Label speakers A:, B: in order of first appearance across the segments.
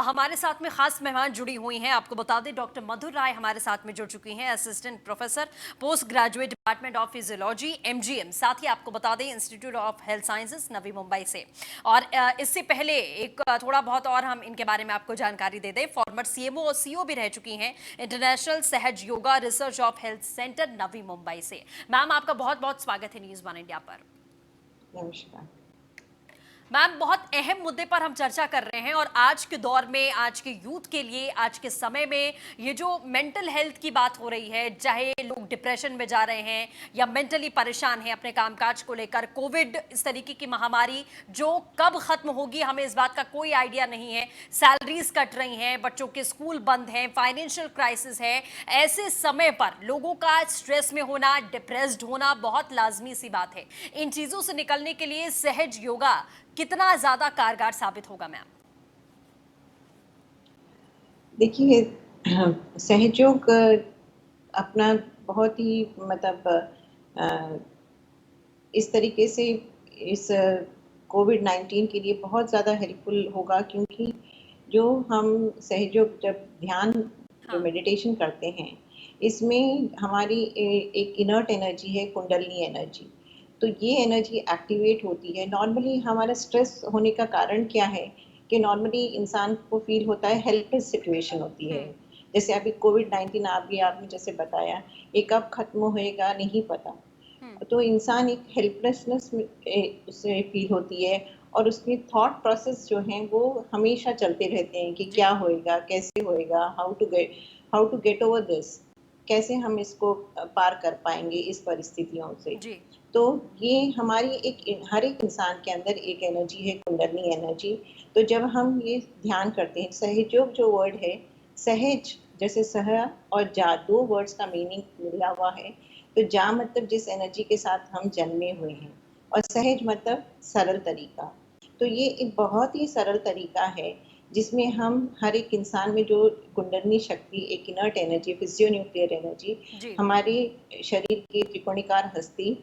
A: हमारे साथ में खास मेहमान जुड़ी हुई हैं। आपको बता दें डॉक्टर मधुर राय हमारे साथ में जुड़ चुकी हैं, assistant professor post graduate department of physiology MGM. साथ ही आपको बता दें इंस्टीट्यूट ऑफ हेल्थ साइंसेज नवी मुंबई से। और इससे पहले एक थोड़ा बहुत और हम इनके बारे में आपको जानकारी दे दें। फॉर्मर सीएमओ और सीओ भी रह चुकी हैं international Sahaj yoga research of health centre Navi Mumbai से। मैम, आपका बहुत बहुत स्वागत है न्यूज वन इंडिया पर।
B: नमस्कार
A: मैम, बहुत अहम मुद्दे पर हम चर्चा कर रहे हैं और आज के दौर में, आज के यूथ के लिए, आज के समय में ये जो मेंटल हेल्थ की बात हो रही है, चाहे लोग डिप्रेशन में जा रहे हैं या मेंटली परेशान हैं अपने कामकाज को लेकर, कोविड इस तरीके की महामारी जो कब खत्म होगी हमें इस बात का कोई आइडिया नहीं है। सैलरीज कट रही हैं, बच्चों के स्कूल बंद हैं, फाइनेंशियल क्राइसिस है। ऐसे समय पर लोगों का स्ट्रेस में होना, डिप्रेस्ड होना बहुत लाजमी सी बात है। इन चीजों से निकलने के लिए सहज योगा कितना ज्यादा कारगर साबित होगा मैम?
B: देखिए, सहयोग अपना बहुत ही मतलब इस तरीके से इस कोविड-19 के लिए बहुत ज़्यादा हेल्पफुल होगा, क्योंकि जो हम सहयोग जब ध्यान जो
A: हाँ।
B: मेडिटेशन करते हैं, इसमें हमारी एक इनर्ट एनर्जी है, कुंडलिनी एनर्जी। तो ये एनर्जी एक्टिवेट होती है। नॉर्मली हमारा स्ट्रेस होने का कारण क्या है कि नॉर्मली इंसान को फ़ील होता है, हेल्पलेस सिचुएशन होती है। जैसे अभी कोविड-19 आपने जैसे बताया, ये कब खत्म होएगा नहीं पता। तो इंसान एक हेल्पलेसनेस में उससे फील होती है, और उसके थॉट प्रोसेस जो हैं वो हमेशा चलते रहते हैं कि
A: जी।
B: क्या होएगा, कैसे होएगा, how to get over this, कैसे हम इसको पार कर पाएंगे इस परिस्थितियों से।
A: जी।
B: तो ये हमारी हर एक इंसान के अंदर एक एनर्जी है, कुंडलिनी एनर्जी। तो जब हम ये ध्यान करते हैं, सहयोग जो वर्ड है, सहज जैसे सह और जा, दो वर्ड्स का मीनिंग मिला हुआ है। तो जा मतलब जिस एनर्जी के साथ हम जन्मे हुए हैं, और सहज मतलब सरल तरीका। तो ये एक बहुत ही सरल तरीका है जिसमें हम हर एक इंसान में जो कुंडलिनी शक्ति, एक inert energy, physio nuclear energy,
A: जी।
B: हमारे शरीर की त्रिकोणिकार हस्ती,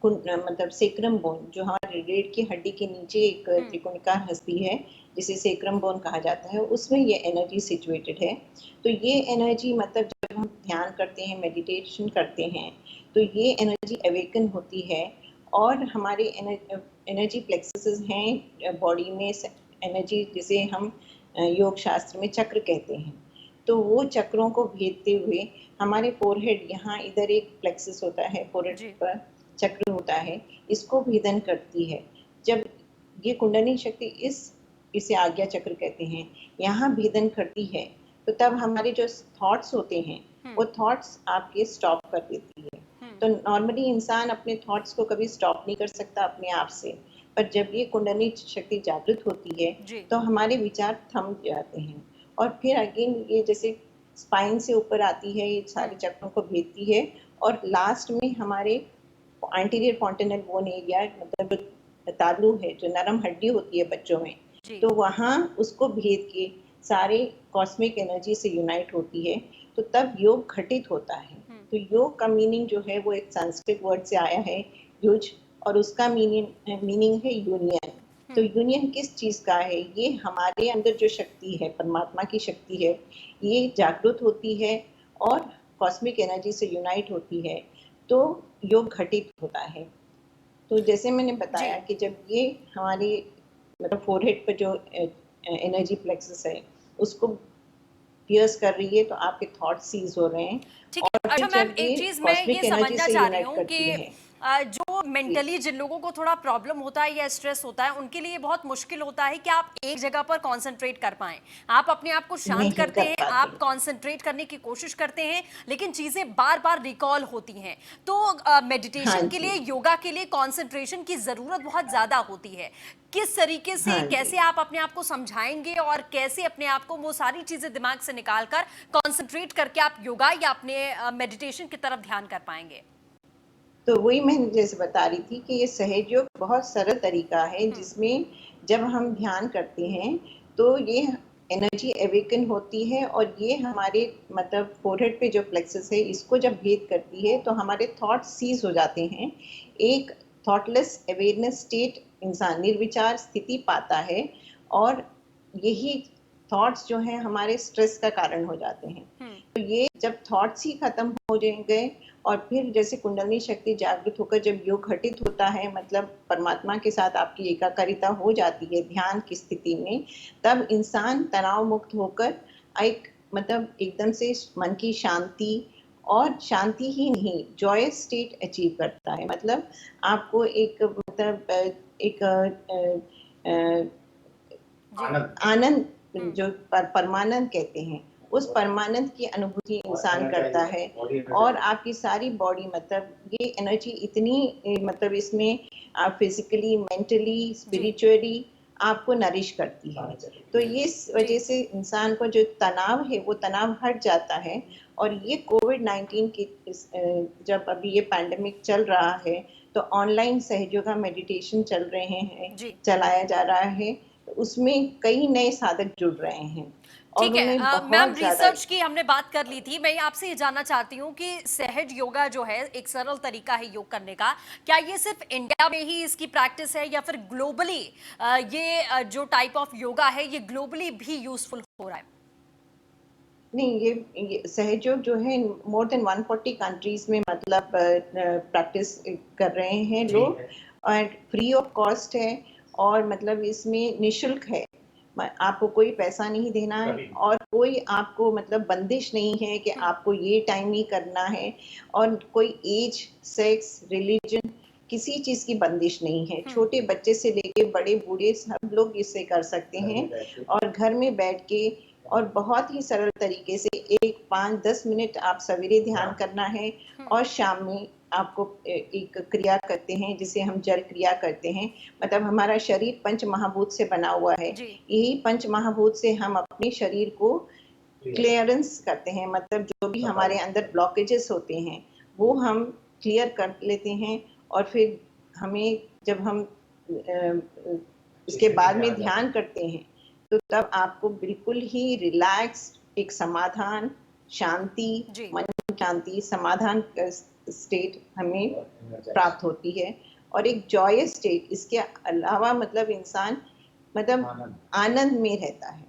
B: मतलब सेक्रम बोन जो हमारे रीढ़ की हड्डी के नीचे एक त्रिकोणिकार हस्ती है, जिसे सेक्रम बोन कहा जाता है, उसमें ये एनर्जी सिचुएटेड है। तो ये एनर्जी मतलब जब हम ध्यान करते हैं, मेडिटेशन करते हैं, तो ये एनर्जी अवेकन होती है। और हमारे एनर्जी प्लेक्सस हैं बॉडी में, एनर्जी जिसे हम योग शास्त्र में चक्र कहते हैं। तो वो चक्रों को भेदते हुए हमारे फोरहेड, यहाँ इधर एक प्लेक्सस होता है, फोरहेड
A: जी।
B: पर चक्र होता है, इसको भेदन करती है। जब ये कुंडलिनी शक्ति इसे आज्ञा चक्र कहते हैं, यहाँ भेदन करती है, तो तब हमारे जो थॉट्स होते हैं वो थॉट्स आपके स्टॉप कर देती है। तो नॉर्मली इंसान अपने थॉट्स को कभी स्टॉप नहीं कर सकता अपने आप से, पर जब ये कुंडलिनी शक्ति जागृत होती है
A: जी।
B: तो हमारे विचार थम जाते हैं। और फिर अगेन ये जैसे स्पाइन से ऊपर आती है, ये सारे चक्रों को भेदती है, और लास्ट में हमारे एंटीरियर फॉन्टेनल बोन एरिया, मतलब तालू है, जो नरम हड्डी होती है बच्चों में,
A: जी।
B: तो वहाँ उसको भेद के सारे कॉस्मिक एनर्जी से यूनाइट होती है। तो तब योग घटित होता है। तो योग का मीनिंग जो है वो एक संस्कृत वर्ड से आया है, युज, और उसका मीनिंग है यूनियन। तो यूनियन किस चीज का है? ये हमारे अंदर जो शक्ति है, परमात्मा की शक्ति है, ये जागृत होती है और कॉस्मिक एनर्जी से यूनाइट होती है, तो योग घटित होता है। तो जैसे मैंने
A: जी।
B: बताया कि जब ये हमारी मतलब फोरहेड पर जो एनर्जी प्लेक्सस है उसको पियर्स कर रही है, तो आपके थॉट सीज हो रहे हैं।
A: ठीक है।
B: और
A: अच्छा
B: फिर
A: मैम,
B: जब
A: एक
B: ये
A: चीज मैं ये
B: कॉस्मिक एनर्जी
A: समझना
B: से
A: चाह रही
B: यूनाइट
A: हूँ कि
B: करती है।
A: जो
B: जी
A: मेंटली जिन लोगों को थोड़ा प्रॉब्लम होता है या स्ट्रेस होता है, उनके लिए बहुत मुश्किल होता है कि आप एक जगह पर कंसंट्रेट कर पाएं। आप अपने आप को शांत
B: नहीं
A: करते
B: कर
A: हैं,
B: पाते।
A: आप कंसंट्रेट करने की कोशिश करते हैं, लेकिन चीजें बार बार रिकॉल होती हैं। तो
B: हाँ
A: मेडिटेशन के
B: जी।
A: लिए, योगा के लिए कंसंट्रेशन की जरूरत बहुत ज्यादा होती है। किस तरीके से,
B: हाँ जी।
A: कैसे आप अपने आप को समझाएंगे और कैसे अपने आप को वो सारी चीजें दिमाग से निकालकर कंसंट्रेट करके आप योगा या अपने मेडिटेशन की तरफ ध्यान कर पाएंगे?
B: तो वही मैं जैसे बता रही थी कि ये सहयोग बहुत सरल तरीका है, जिसमें जब हम ध्यान करते हैं तो ये एनर्जी अवेकन होती है, और ये हमारे मतलब फोरहेड पे जो प्लेक्सस है इसको जब भेद करती है तो हमारे थॉट सीज हो जाते हैं। एक थॉटलेस अवेयरनेस स्टेट इंसान निर्विचार स्थिति पाता है, और यही थॉट्स जो हैं हमारे स्ट्रेस का कारण हो जाते हैं। तो ये जब थॉट्स ही खत्म हो गए और फिर जैसे कुंडलिनी शक्ति जागृत होकर जब योग घटित होता है, मतलब परमात्मा के साथ आपकी एकाकारिता हो जाती है ध्यान की स्थिति में, तब इंसान तनाव मुक्त होकर एक मतलब एकदम से मन की शांति, और शांति ही नहीं, जॉयस स्टेट अचीव करता है। मतलब आपको एक मतलब एक आनंद, जो परमानंद कहते हैं, उस परमानंद की अनुभूति इंसान करता है। और आपकी सारी बॉडी, मतलब ये एनर्जी इतनी मतलब इसमें आप फिजिकली, मेंटली, स्पिरिचुअली आपको नरिश करती है। तो ये इस वजह से इंसान को जो तनाव है वो तनाव हट जाता है। और ये कोविड-19 की जब अभी ये पैंडेमिक चल रहा है तो ऑनलाइन सहयोगा मेडिटेशन चल रहे हैं, चलाया जा रहा है, तो उसमें कई नए साधक जुड़ रहे हैं और
A: ठीक है।
B: उनमें
A: मैम,
B: बहुत ज्यादा
A: रिसर्च की हमने बात कर ली थी, मैं आपसे ये जानना चाहती हूँ कि सहज योगा जो है एक सरल तरीका है योग करने का, क्या ये सिर्फ इंडिया में ही इसकी प्रैक्टिस है या फिर ग्लोबली ये जो टाइप ऑफ योगा है ये ग्लोबली भी यूजफुल हो रहा है?
B: नहीं, ये सहयोग जो है मोर देन 140 कंट्रीज में मतलब प्रैक्टिस कर रहे हैं लोग, और फ्री ऑफ कॉस्ट है, और मतलब इसमें निशुल्क है। आपको कोई पैसा नहीं देना है और कोई आपको मतलब बंदिश नहीं है कि आपको ये टाइम ही करना है, और कोई एज, सेक्स, रिलीजन, किसी चीज की बंदिश नहीं है। छोटे बच्चे से लेके बड़े बूढ़े सब लोग इससे कर सकते हैं, और घर में बैठ के, और बहुत ही सरल तरीके से 1-5-10 मिनट आप सवेरे ध्यान करना है, और शाम में आपको एक क्रिया करते हैं जिसे हम जल क्रिया कहते हैं। मतलब हमारा शरीर पंच महाभूत से बना हुआ है, यही पंच महाभूत से हम अपने शरीर को क्लियरेंस करते हैं। मतलब जो भी हमारे अंदर ब्लॉकेजेस होते हैं वो हम क्लियर कर लेते हैं, और फिर हमें जब हम इसके बाद में ध्यान करते हैं तो तब आपको बिल्कुल ही रिलैक्स, एक समाधान, शांति, मन शांति, समाधान स्टेट हमें प्राप्त होती है, और एक जॉयस स्टेट। इसके अलावा मतलब इंसान मतलब आनंद में रहता है।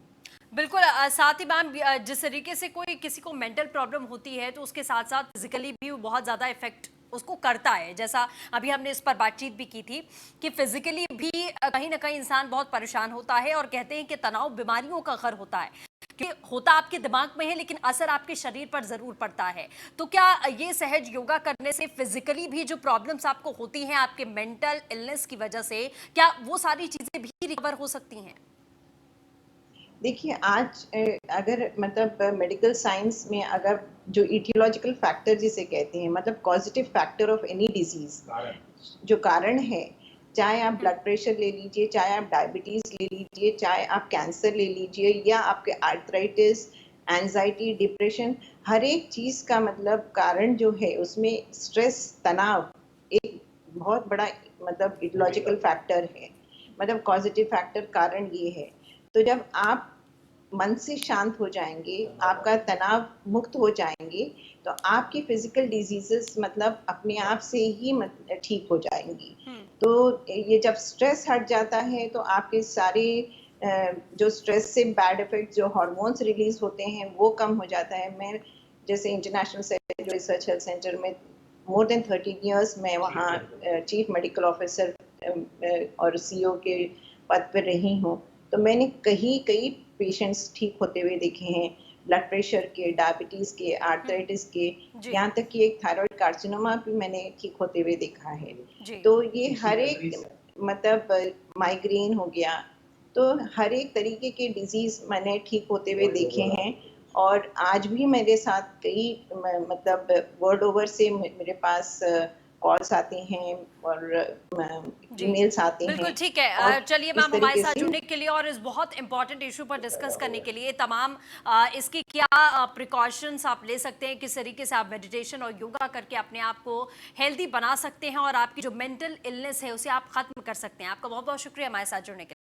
A: बिल्कुल। साथ ही मैम, जिस तरीके से कोई किसी को मेंटल प्रॉब्लम होती है तो उसके साथ साथ फिजिकली भी वो बहुत ज़्यादा इफेक्ट उसको करता है, जैसा अभी हमने इस पर बातचीत भी की थी कि फिजिकली भी कहीं ना कहीं इंसान बहुत परेशान होता है, और कहते हैं कि तनाव बीमारियों का घर होता है, कि होता आपके दिमाग में है लेकिन असर आपके शरीर पर जरूर पड़ता है। तो क्या ये सहज योगा करने से फिजिकली भी जो प्रॉब्लम्स आपको होती हैं आपके मेंटल इलनेस की वजह से, क्या वो सारी चीजें भी रिकवर हो सकती हैं?
B: देखिए, आज अगर मतलब मेडिकल साइंस में अगर जो इटियोलॉजिकल फैक्टर जिसे कहते हैं, मतलब positive factor of any disease, जो कारण है, चाहे आप ब्लड प्रेशर ले लीजिए, चाहे आप डायबिटीज ले लीजिए, चाहे आप कैंसर ले लीजिए, या आपके आर्थराइटिस, एंजाइटी, डिप्रेशन, हर एक चीज का मतलब कारण जो है उसमें स्ट्रेस, तनाव एक बहुत बड़ा मतलब इटियोलॉजिकल फैक्टर है। मतलब पॉजिटिव फैक्टर कारण ये है। तो जब आप मन से शांत हो जाएंगे, आपका तनाव मुक्त हो जाएंगे, तो आपकी फिजिकल डिजीजेस मतलब अपने आप से ही ठीक हो जाएंगी। तो ये जब स्ट्रेस हट जाता है तो आपके सारे जो स्ट्रेस से बैड इफेक्ट, जो हार्मोन्स रिलीज होते हैं वो कम हो जाता है। मैं जैसे इंटरनेशनल रिसर्च हेल्थ सेंटर में मोर देन 13 इयर्स मैं वहाँ चीफ मेडिकल ऑफिसर और सीईओ के पद पर रही हूँ। तो मैंने कई पेशेंट्स ठीक होते हुए देखे हैं, ब्लड प्रेशर के, डायबिटीज के, आर्थराइटिस के, यहाँ तक कि एक थायराइड कार्सिनोमा भी मैंने ठीक होते हुए देखा है। तो ये हर एक मतलब माइग्रेन हो गया, तो हर एक तरीके के डिजीज मैंने ठीक होते हुए देखे हैं। और आज भी मेरे साथ कई मतलब वर्ल्ड ओवर से मेरे पास कॉल्स आते हैं और ईमेल्स आते हैं।
A: बिल्कुल ठीक है। चलिए मैम, हमारे साथ जुड़ने के लिए और इस बहुत इंपॉर्टेंट इशू पर डिस्कस करने के लिए, तमाम इसकी क्या प्रिकॉशंस आप ले सकते हैं, किस तरीके से आप मेडिटेशन और योगा करके अपने आप को हेल्दी बना सकते हैं और आपकी जो मेंटल इलनेस है उसे आप खत्म कर सकते हैं। आपका बहुत बहुत शुक्रिया हमारे साथ जुड़ने के लिए।